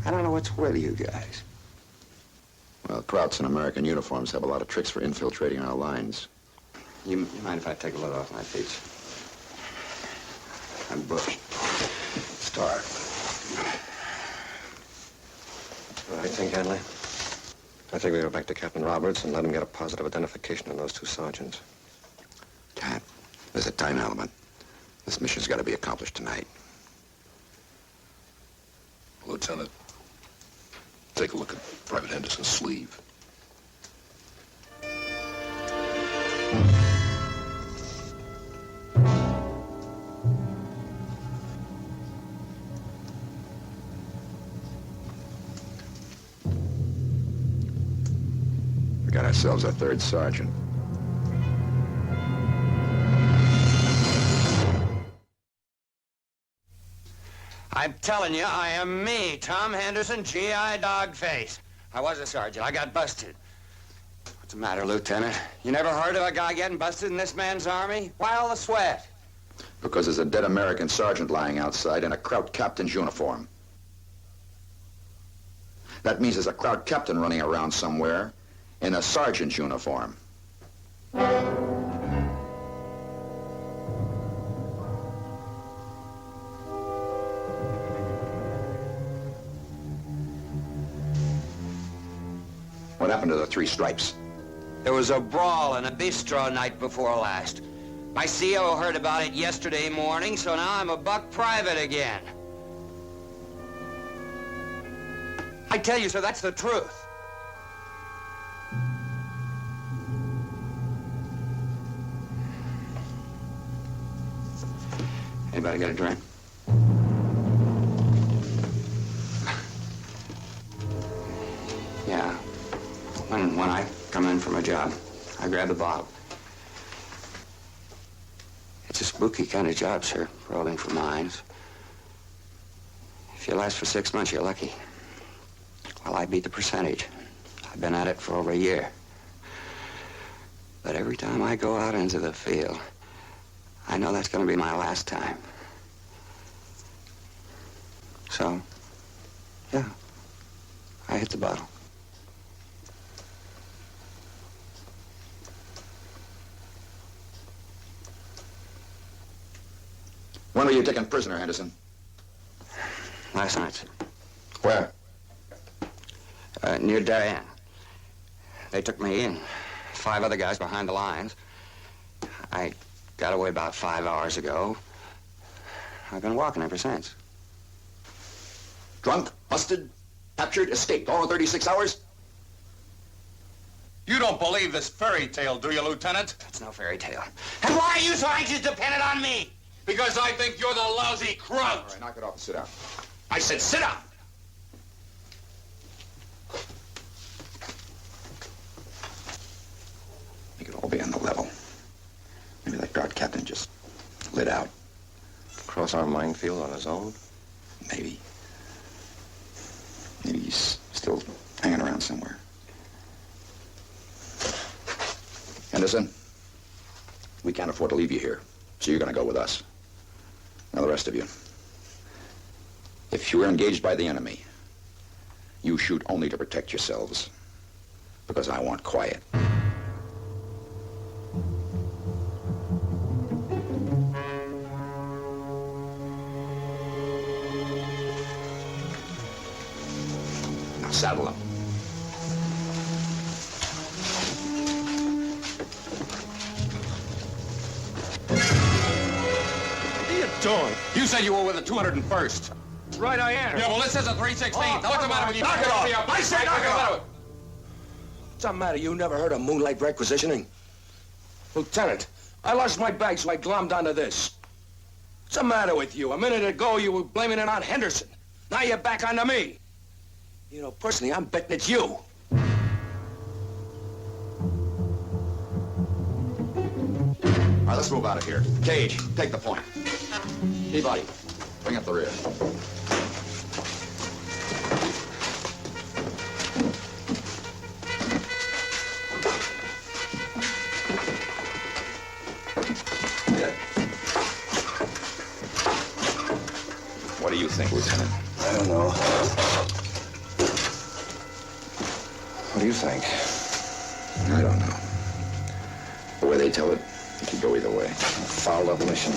I don't know what's with you guys. Well, Krauts in American uniforms have a lot of tricks for infiltrating our lines. You mind if I take a load off my feet? I'm bushed. Start. What do you think, Hanley? I think we go back to Captain Roberts and let him get a positive identification on those two sergeants. Cap, there's a time element. This mission's got to be accomplished tonight. Lieutenant, take a look at Private Henderson's sleeve. We got ourselves a third sergeant. I'm telling you, I am me, Tom Henderson, G.I. Dogface. I was a sergeant. I got busted. What's the matter, Lieutenant? You never heard of a guy getting busted in this man's army? Why all the sweat? Because there's a dead American sergeant lying outside in a Kraut captain's uniform. That means there's a Kraut captain running around somewhere in a sergeant's uniform. What happened to the three stripes? There was a brawl in a bistro night before last. My CO heard about it yesterday morning, so now I'm a buck private again. I tell you, sir, that's the truth. Anybody get a drink? Yeah. When I come in from a job, I grab the bottle. It's a spooky kind of job, sir, rolling for mines. If you last for 6 months, you're lucky. Well, I beat the percentage. I've been at it for over a year. But every time I go out into the field, I know that's going to be my last time. So, yeah, I hit the bottle. When were you taken prisoner, Henderson? Last night, sir. Where? Near Darien. They took me in. 5 other guys behind the lines. I got away about 5 hours ago. I've been walking ever since. Drunk, busted, captured, escaped, all in 36 hours? You don't believe this fairy tale, do you, Lieutenant? It's no fairy tale. And why are you so anxious dependent on me? Because I think you're the lousy Kraut. All right, knock it off and sit down. I said sit down. We could all be on the level. Maybe that guard captain just lit out. Cross our minefield on his own? Maybe. Maybe he's still hanging around somewhere. Henderson, we can't afford to leave you here, so you're going to go with us. Now, the rest of you. If you were engaged by the enemy, you shoot only to protect yourselves, because I want quiet. Now, saddle them. Doing? You said you were with the 201st. Right, I am. Yeah, well, this is a 316. What's the matter with you? Knock it off! I said knock it off! What's the matter? You never heard of moonlight requisitioning? Lieutenant, I lost my bag, so I glommed onto this. What's the matter with you? A minute ago, you were blaming it on Henderson. Now you're back onto me. You know, personally, I'm betting it's you. All right, let's move out of here. Cage, take the point. Peabody, bring up the rear. What do you think, Lieutenant? I don't know. What do you think? I don't know. The way they tell it, it could go either way. A fouled-up mission.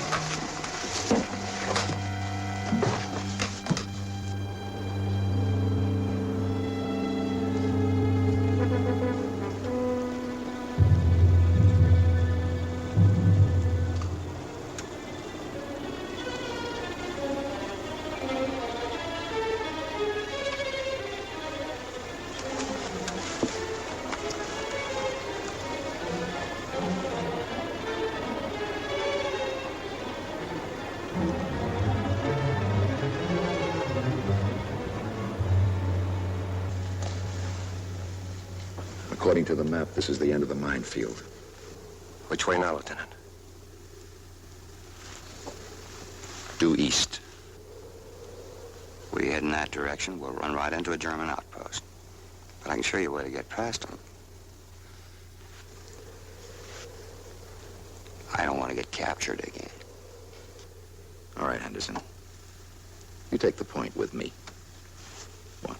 According to the map, this is the end of the minefield. Which way now, Lieutenant? Due east. We head in that direction, we'll run right into a German outpost. But I can show you where to get past them. I don't want to get captured again. All right, Henderson. You take the point with me. One.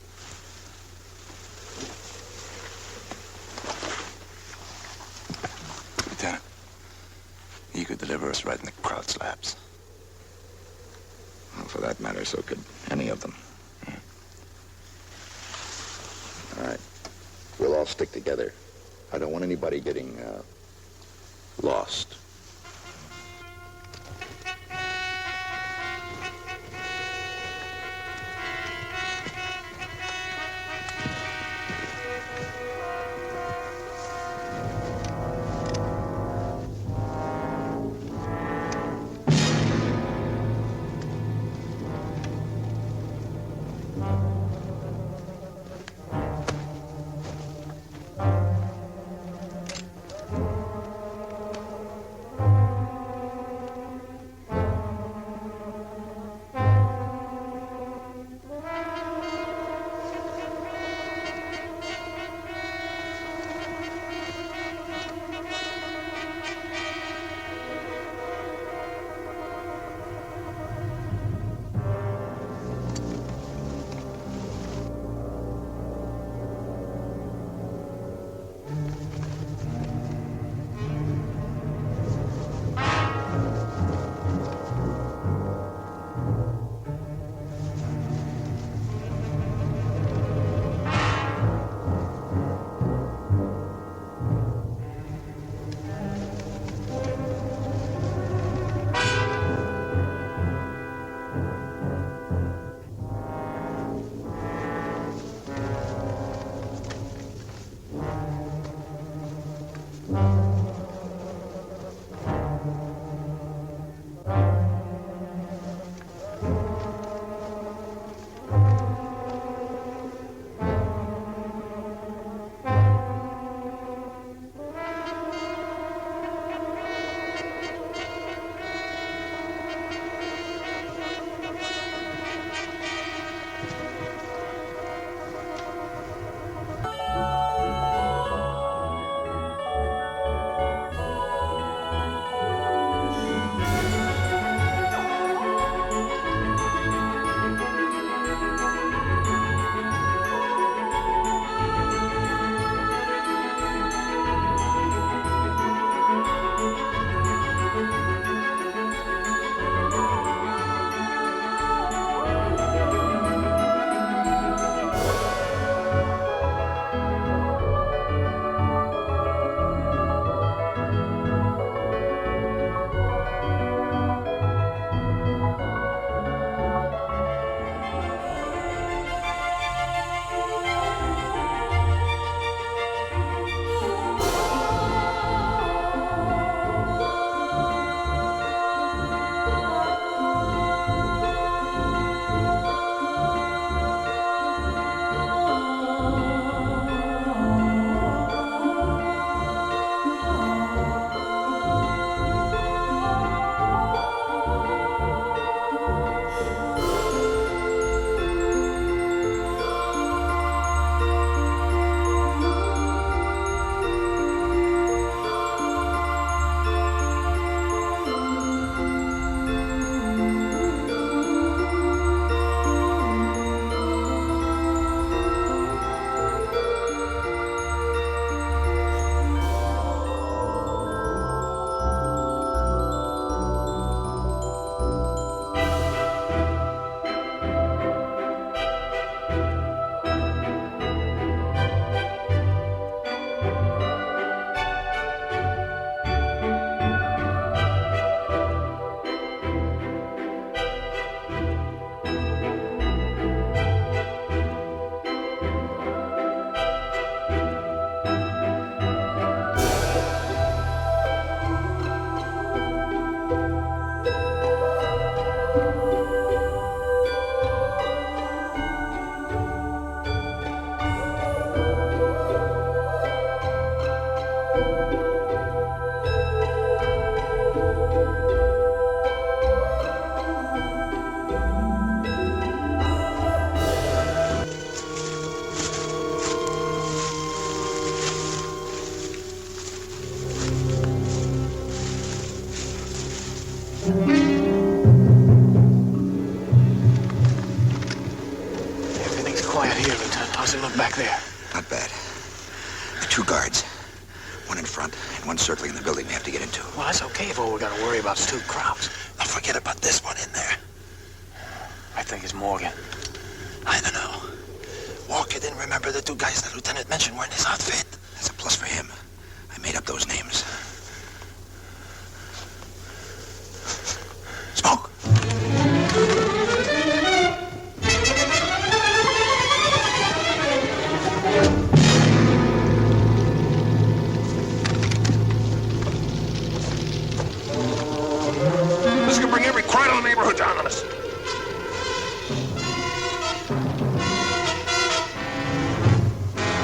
Lieutenant, you could deliver us right in the Kraut's laps. Well, for that matter, so could any of them. All right. We'll all stick together. I don't want anybody getting, lost. Yes. Everything's quiet here, Lieutenant. How's it look back there? Not bad. The 2 guards. One in front and one circling in the building they have to get into. Well, that's okay if all we gotta worry about is 2 crowds. Now forget about this one in there. I think it's Morgan. I don't know. Walker didn't remember the 2 guys the lieutenant mentioned were in his outfit. That's a plus for him. I made up those names. Smoke! This could bring every crowd in the neighborhood down on us.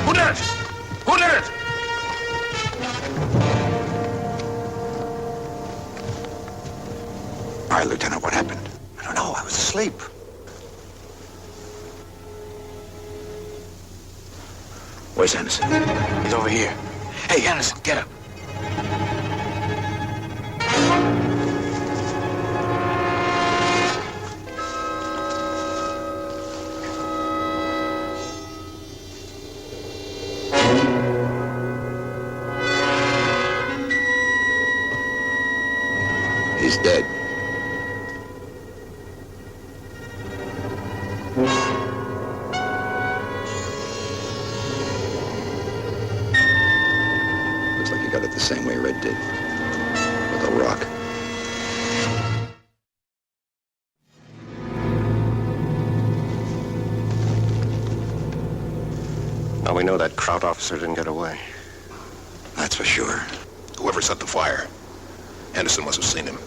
Who did it? Who did it? All right, Lieutenant, what happened? I don't know. I was asleep. Where's Anderson? He's over here. Hey, Anderson, get up. He's dead. Looks like he got it the same way Red did. With a rock. Now we know that Kraut officer didn't get away. That's for sure. Whoever set the fire, Anderson must have seen him.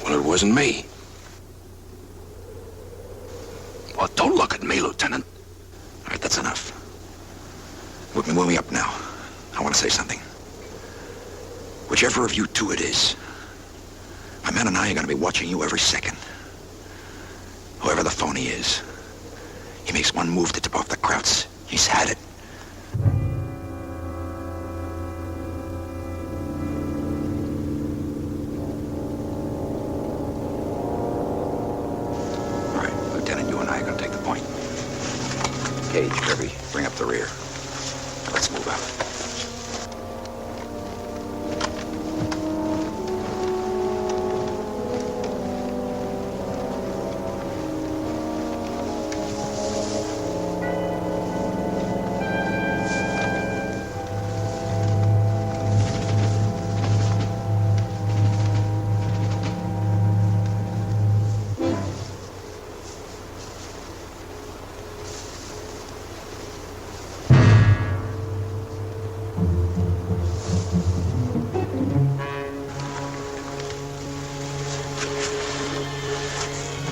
Well, it wasn't me. Well, don't look at me, Lieutenant. All right, that's enough. Move me up now. I want to say something. Whichever of you 2 it is, my men and I are going to be watching you every second. Whoever the phony is, he makes one move to tip off the Krauts. He's had it. All right, Lieutenant, you and I are going to take the point. Gage, Kirby, bring up the rear. Let's move out.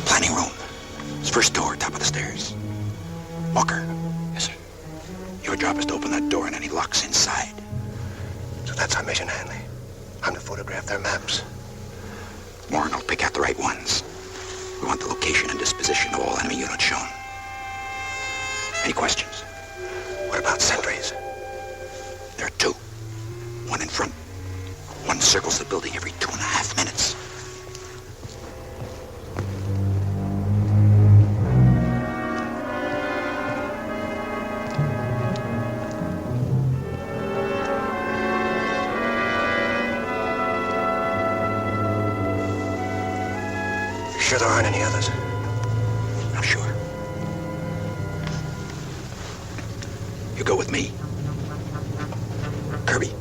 Planning room. It's first door, top of the stairs. Walker. Yes, sir. Your job is to open that door and any locks inside. So that's our mission, Hanley. I'm to photograph their maps. Warren will pick out the right ones. We want the location and disposition of all enemy units shown. Any questions? What about sentries? There are 2. One in front. One circles the building every 2.5 minutes. Sure there aren't any others? I'm sure. You go with me. Kirby,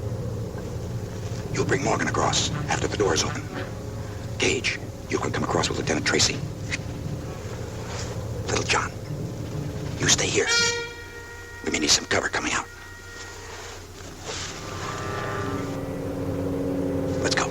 you'll bring Morgan across after the door's open. Gage, you can come across with Lieutenant Tracy. Little John, you stay here. We may need some cover coming out. Let's go.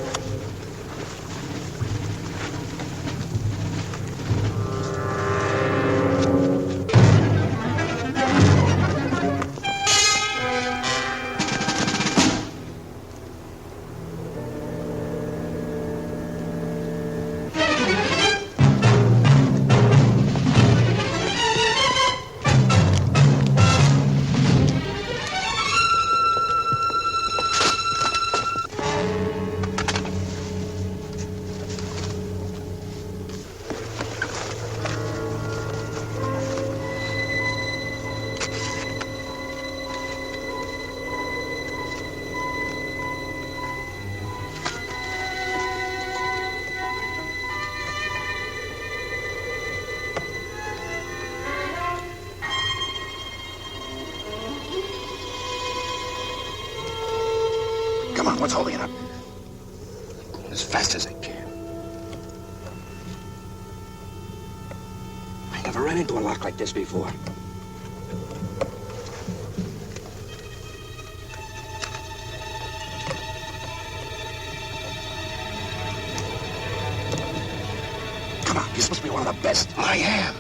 Come on, what's holding it up? As fast as I can. I never ran into a lock like this before. Come on, you're supposed to be one of the best. I am.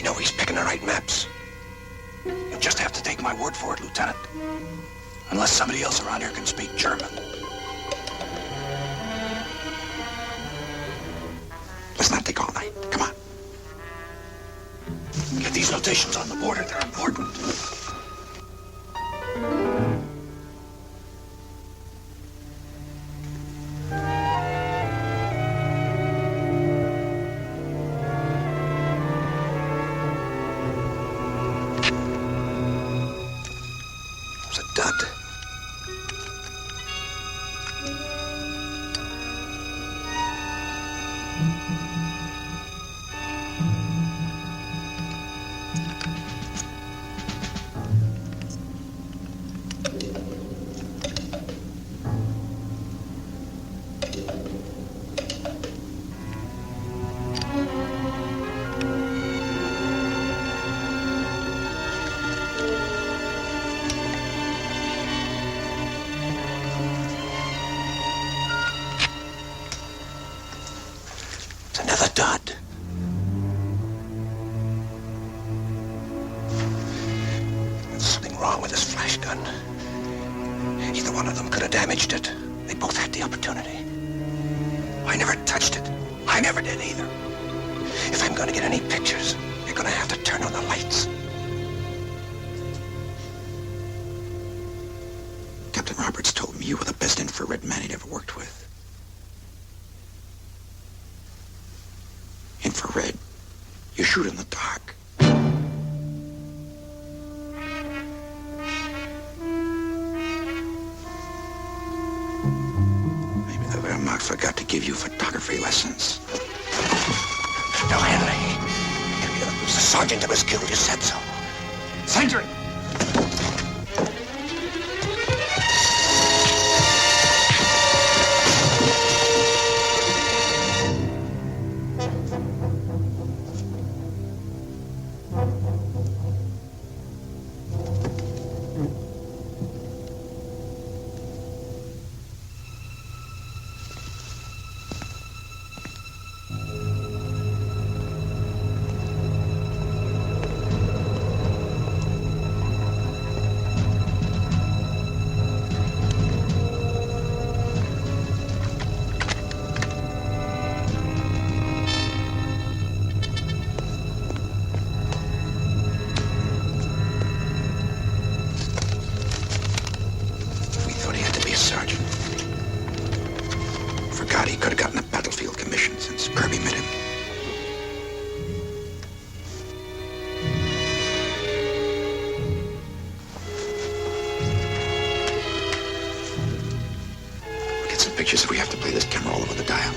You know he's picking the right maps. You'll just have to take my word for it, Lieutenant. Unless somebody else around here can speak German. Let's not take all night. Come on. Get these notations on the border. They're important. It was a dud. Another dud. There's something wrong with this flash gun. Either one of them could have damaged it. They both had the opportunity. I never touched it. I never did either. If I'm going to get any pictures, you're going to have to turn on the lights. Captain Roberts told me you were the best infrared man he'd ever worked with. Infrared. You shoot in the dark. Maybe the Wehrmacht forgot to give you photography lessons. No, Henry. It was the sergeant that was killed. You said so. Sentry! Sergeant. Forgot he could have gotten a battlefield commission since Kirby met him. We'll get some pictures if we have to play this camera all over the dial.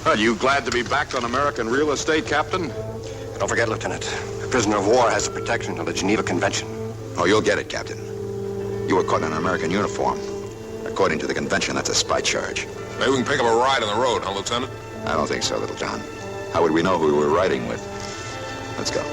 Are you glad to be back on American real estate, Captain? Don't forget, Lieutenant, a prisoner of war has the protection of the Geneva Convention. Oh, you'll get it, Captain. You were caught in an American uniform. According to the convention, that's a spy charge. Maybe we can pick up a ride on the road, huh, Lieutenant? I don't think so, Little John. How would we know who we were riding with? Let's go.